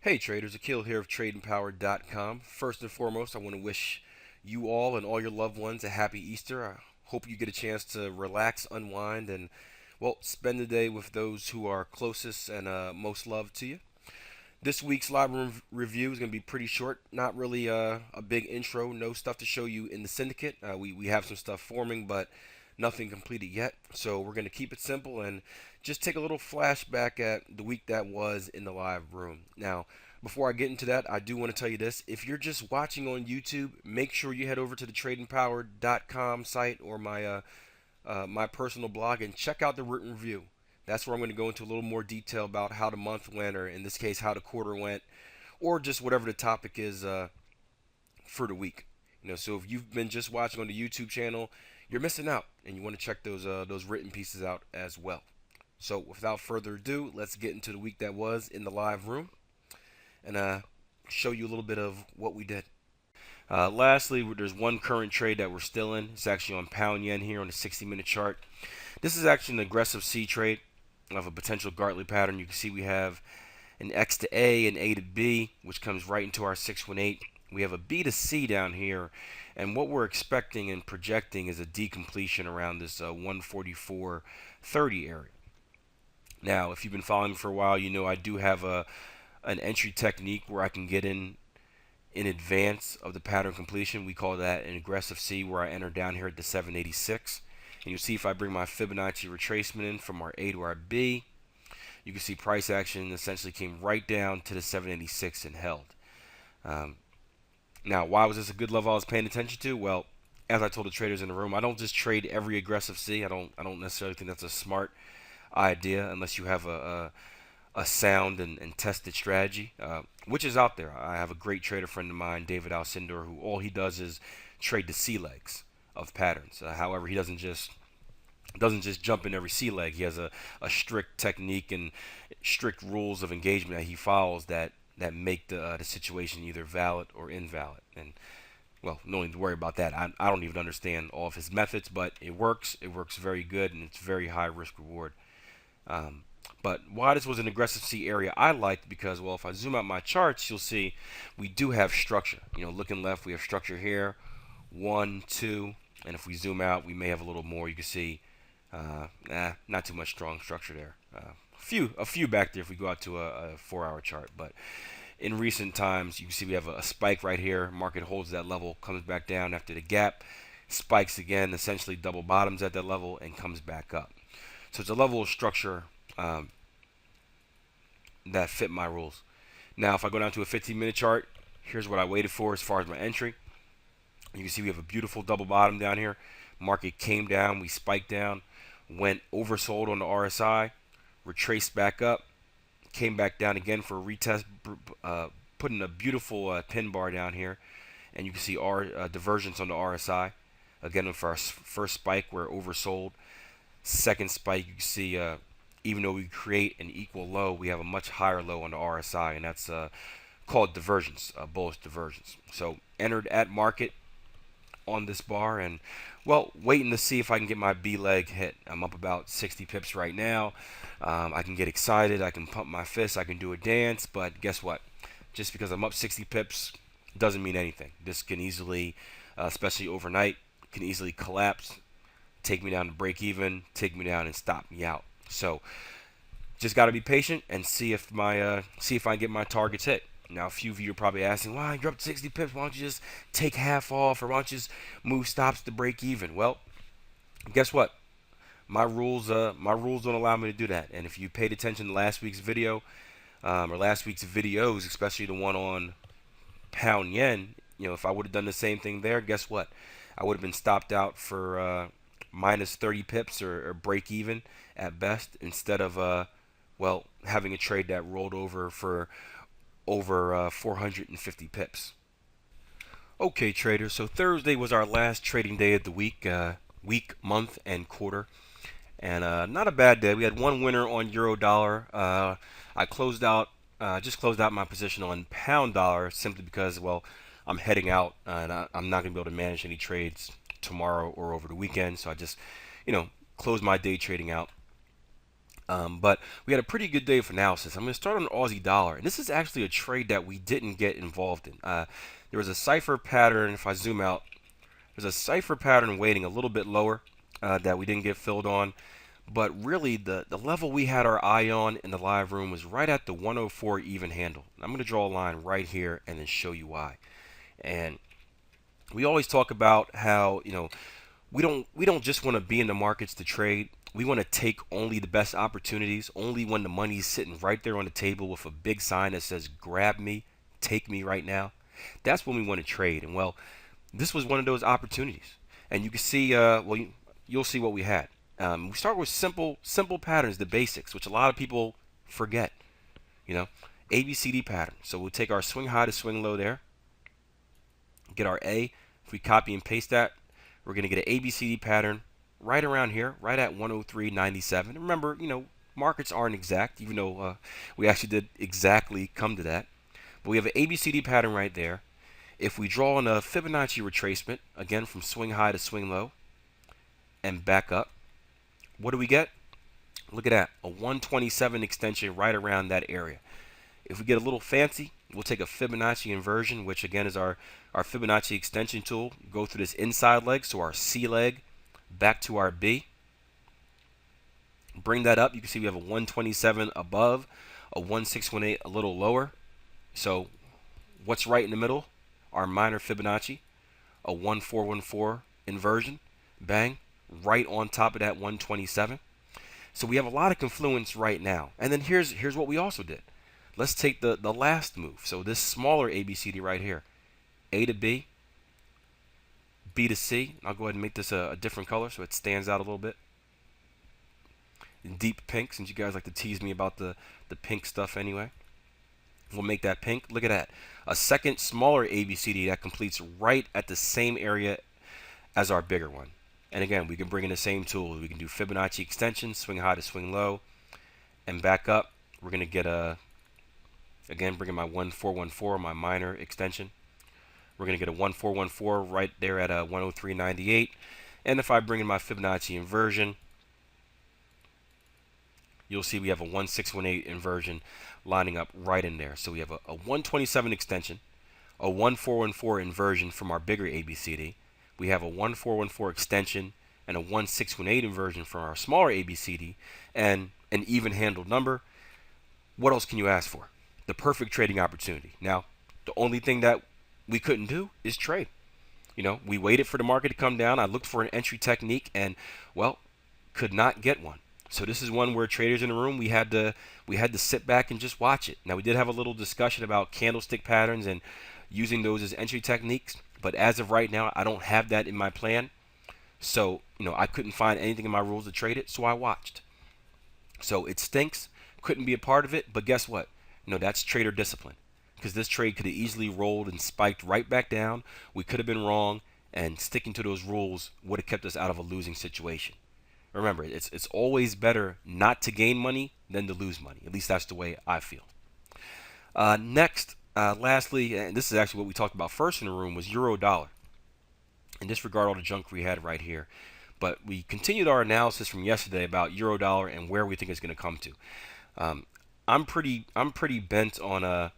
Hey traders, Akil here of TradingPower.com. First and foremost, I want to wish you all and all your loved ones a happy Easter. I hope you get a chance to relax, unwind, and spend the day with those who are closest and most loved to you. This week's live review is going to be pretty short. Not really a big intro. No stuff to show you in the syndicate. We have some stuff forming, but nothing completed yet. So we're going to keep it simple and just take a little flashback at the week that was in the live room. Now, before I get into that, I do want to tell you this. If you're just watching on YouTube, make sure you head over to the tradingpower.com site or my personal blog and check out the written review. That's where I'm going to go into a little more detail about how the month went, or in this case, how the quarter went, or just whatever the topic is for the week. So if you've been just watching on the YouTube channel, you're missing out, and you want to check those written pieces out as well. So without further ado, let's get into the week that was in the live room, and show you a little bit of what we did. Lastly, there's one current trade that we're still in. It's actually on pound yen here on the 60-minute chart. This is actually an aggressive C trade of a potential Gartley pattern. You can see we have an X to A and A to B, which comes right into our 618. We have a B to C down here, and what we're expecting and projecting is a decompletion around this 144.30 area. Now, if you've been following me for a while, you know I do have an entry technique where I can get in advance of the pattern completion. We call that an aggressive C, where I enter down here at the 786. And you'll see if I bring my Fibonacci retracement in from our A to our B, you can see price action essentially came right down to the 786 and held. Now, why was this a good level I was paying attention to? Well, as I told the traders in the room, I don't just trade every aggressive C. I don't necessarily think that's a smart idea unless you have a sound and tested strategy, which is out there. I have a great trader friend of mine, David Alcindor, who all he does is trade the C legs of patterns. However, he doesn't just jump in every C leg. He has a strict technique and strict rules of engagement that he follows that make the situation either valid or invalid. And well, no need to worry about that. I don't even understand all of his methods, but it works. It works very good, and it's very high risk reward. But why this was an aggressive C area, I liked because, well, if I zoom out my charts, you'll see we do have structure. Looking left, we have structure here, 1, 2, and if we zoom out, we may have a little more. You can see, not too much strong structure there. A few back there if we go out to a 4-hour chart, but in recent times, you can see we have a spike right here. Market holds that level, comes back down after the gap, spikes again, essentially double bottoms at that level, and comes back up. So it's a level of structure that fit my rules. Now, if I go down to a 15-minute chart, here's what I waited for as far as my entry. You can see we have a beautiful double bottom down here. Market came down, we spiked down, went oversold on the RSI, retraced back up, came back down again for a retest, putting a beautiful pin bar down here, and you can see our divergence on the RSI. Again, for our first spike, we're oversold. Second spike, you can see even though we create an equal low, we have a much higher low on the RSI, and that's called divergence, bullish divergence. So entered at market on this bar, and well, waiting to see if I can get my B leg hit. I'm up about 60 pips right now. I can get excited, I can pump my fists, I can do a dance, but guess what? Just because I'm up 60 pips doesn't mean anything. This can easily, especially overnight, can easily collapse, take me down to break even, take me down and stop me out. So just got to be patient and see if I can get my targets hit. Now, a few of you are probably asking, why you're up 60 pips? Why don't you just take half off, or why don't you just move stops to break even? Well, guess what? My rules don't allow me to do that. And if you paid attention to last week's video, or last week's videos, especially the one on pound yen, if I would have done the same thing there, guess what? I would have been stopped out for minus 30 pips or break even at best, instead of having a trade that rolled over for over 450 pips. Okay, traders, so Thursday was our last trading day of the week, month, and quarter. And not a bad day. We had one winner on euro dollar. I just closed out my position on pound dollar simply because, well, I'm heading out, and I'm not going to be able to manage any trades tomorrow or over the weekend. So I just, closed my day trading out. But we had a pretty good day of analysis. I'm going to start on Aussie dollar, and this is actually a trade that we didn't get involved in. There was a cipher pattern. If I zoom out, there's a cipher pattern waiting a little bit lower that we didn't get filled on. But really, the level we had our eye on in the live room was right at the 104 even handle. I'm going to draw a line right here and then show you why. And we always talk about how, we don't just want to be in the markets to trade. We want to take only the best opportunities, only when the money's sitting right there on the table with a big sign that says grab me, take me right now. That's when we want to trade. And well, this was one of those opportunities. And you can see, you'll see what we had. We start with simple patterns, the basics, which a lot of people forget. You know, ABCD pattern. So we'll take our swing high to swing low there, get our A. If we copy and paste that, we're going to get an ABCD pattern right around here, right at 103.97. Remember, markets aren't exact, even though we actually did exactly come to that. But we have an ABCD pattern right there. If we draw on a Fibonacci retracement, again from swing high to swing low, and back up, what do we get? Look at that, a 127 extension right around that area. If we get a little fancy, we'll take a Fibonacci inversion, which again is our Fibonacci extension tool. Go through this inside leg, so our C leg, back to our B. Bring that up. You can see we have a 127 above, a 1618 a little lower. So what's right in the middle? Our minor Fibonacci, a 1414 inversion. Bang, right on top of that 127. So we have a lot of confluence right now. And then here's what we also did. Let's take the last move. So this smaller ABCD right here, A to B, B to C. I'll go ahead and make this a different color so it stands out a little bit. In deep pink, since you guys like to tease me about the pink stuff anyway. We'll make that pink. Look at that. A second smaller ABCD that completes right at the same area as our bigger one. And again, we can bring in the same tool. We can do Fibonacci extension, swing high to swing low, and back up. We're going to get again, bring in my 1414, my minor extension. We're going to get a 1414 right there at a 103.98. And if I bring in my Fibonacci inversion, you'll see we have a 1618 inversion lining up right in there. So we have a 127 extension, a 1414 inversion from our bigger ABCD. We have a 1414 extension and a 1618 inversion from our smaller ABCD, and an even handled number. What else can you ask for? The perfect trading opportunity. Now, the only thing that we couldn't do is trade. We waited for the market to come down. I looked for an entry technique and, well, could not get one. So this is one where traders in the room, we had to sit back and just watch it. Now, we did have a little discussion about candlestick patterns and using those as entry techniques, but as of right now, I don't have that in my plan. So, I couldn't find anything in my rules to trade it, so I watched. So it stinks. Couldn't be a part of it, but guess what? That's trader discipline, because this trade could have easily rolled and spiked right back down. We could have been wrong, and sticking to those rules would have kept us out of a losing situation. Remember, it's always better not to gain money than to lose money. At least that's the way I feel. Lastly, and this is actually what we talked about first in the room, was euro dollar. And disregard all the junk we had right here. But we continued our analysis from yesterday about euro dollar and where we think it's going to come to. I'm pretty bent on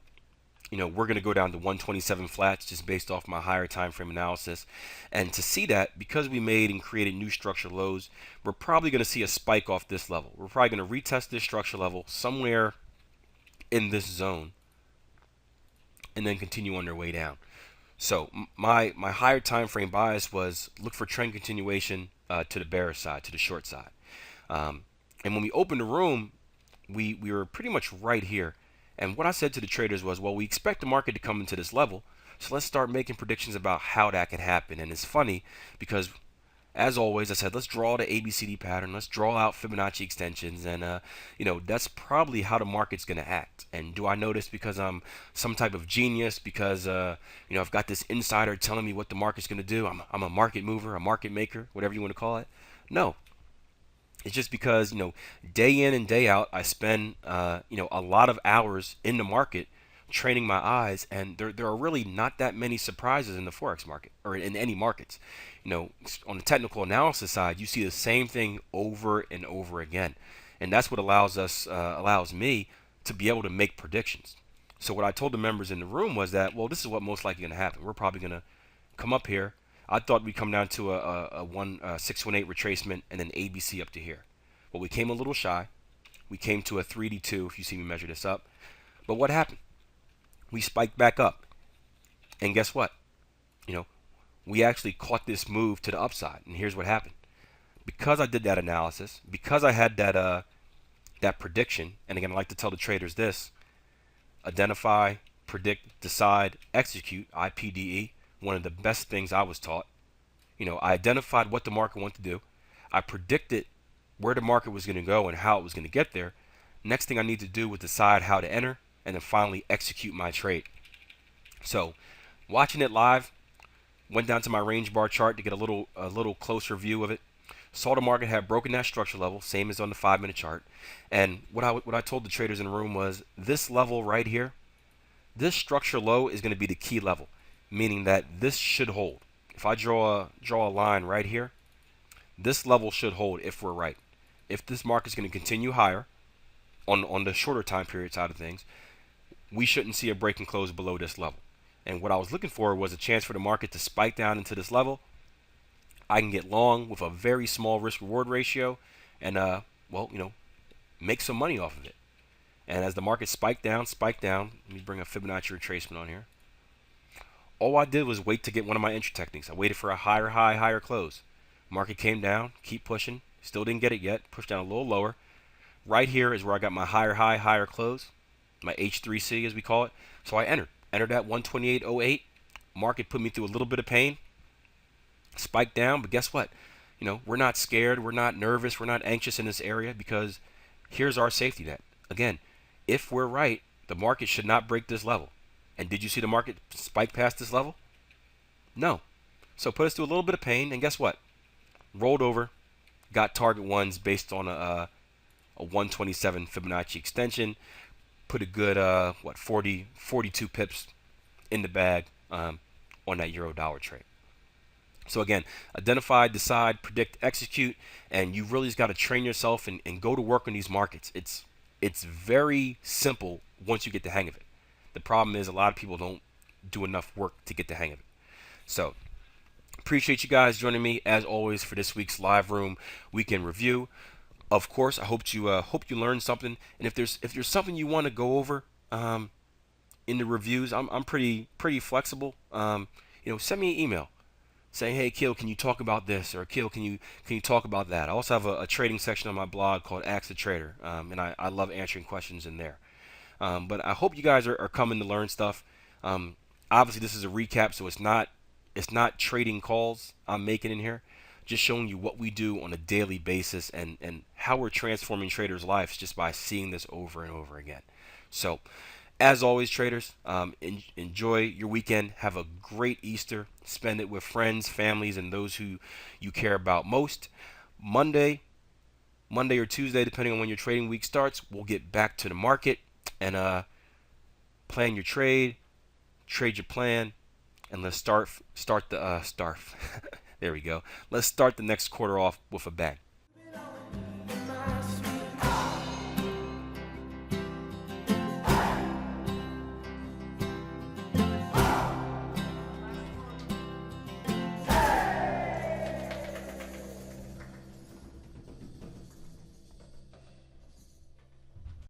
we're going to go down to 127 flats just based off my higher time frame analysis. And to see that, because we made and created new structure lows, we're probably going to see a spike off this level. We're probably going to retest this structure level somewhere in this zone and then continue on their way down. So my higher time frame bias was look for trend continuation to the bearish side, to the short side. And when we opened the room, we were pretty much right here. And what I said to the traders was, well, we expect the market to come into this level, so let's start making predictions about how that can happen. And it's funny because, as always, I said, let's draw the ABCD pattern, let's draw out Fibonacci extensions, and that's probably how the market's going to act. And do I know this because I'm some type of genius, because I've got this insider telling me what the market's going to do? I'm a market mover, a market maker, whatever you want to call it. No. It's just because, day in and day out, I spend, a lot of hours in the market training my eyes, and there are really not that many surprises in the Forex market or in any markets. On the technical analysis side, you see the same thing over and over again. And that's what allows me to be able to make predictions. So what I told the members in the room was that, well, this is what most likely going to happen. We're probably going to come up here. I thought we'd come down to a 618 retracement and then ABC up to here. Well, we came a little shy. We came to a 3D2 if you see me measure this up. But what happened? We spiked back up. And guess what? You know, we actually caught this move to the upside. And here's what happened. Because I did that analysis, because I had that prediction, and again, I like to tell the traders this: identify, predict, decide, execute, IPDE. One of the best things I was taught. I identified what the market wanted to do. I predicted where the market was going to go and how it was going to get there. Next thing I need to do was decide how to enter and then finally execute my trade. So, watching it live, went down to my range bar chart to get a little closer view of it. Saw the market had broken that structure level, same as on the 5-minute chart. And what I told the traders in the room was, this level right here, this structure low is going to be the key level, meaning that this should hold. If I draw a line right here, this level should hold if we're right. If this market's going to continue higher on the shorter time period side of things, we shouldn't see a break and close below this level. And what I was looking for was a chance for the market to spike down into this level. I can get long with a very small risk reward ratio and make some money off of it. And as the market spiked down, let me bring a Fibonacci retracement on here. All I did was wait to get one of my entry techniques. I waited for a higher high, higher close. Market came down, keep pushing, still didn't get it yet, pushed down a little lower. Right here is where I got my higher high, higher close, my H3C as we call it. So I entered at 128.08. Market put me through a little bit of pain, spiked down, but guess what? We're not scared, we're not nervous, we're not anxious in this area because here's our safety net. Again, if we're right, the market should not break this level. And did you see the market spike past this level? No. So put us through a little bit of pain, and guess what? Rolled over, got target ones based on a 127 Fibonacci extension, put a good 42 pips in the bag on that euro dollar trade. So again, identify, decide, predict, execute, and you really just got to train yourself and go to work on these markets. It's very simple once you get the hang of it. The problem is a lot of people don't do enough work to get the hang of it. So appreciate you guys joining me as always for this week's live room weekend review. Of course, I hope you learned something. And if there's something you want to go over in the reviews, I'm pretty flexible. Send me an email saying, hey, Akil, can you talk about this? Or Akil, can you talk about that? I also have a trading section on my blog called Ask the Trader, and I love answering questions in there. But I hope you guys are coming to learn stuff. Obviously, this is a recap, so it's not trading calls I'm making in here. Just showing you what we do on a daily basis and how we're transforming traders' lives just by seeing this over and over again. So, as always, traders, enjoy your weekend. Have a great Easter. Spend it with friends, families, and those who you care about most. Monday or Tuesday, depending on when your trading week starts, we'll get back to the market and plan your trade your plan, and let's start the there we go. Let's start the next quarter off with a bang.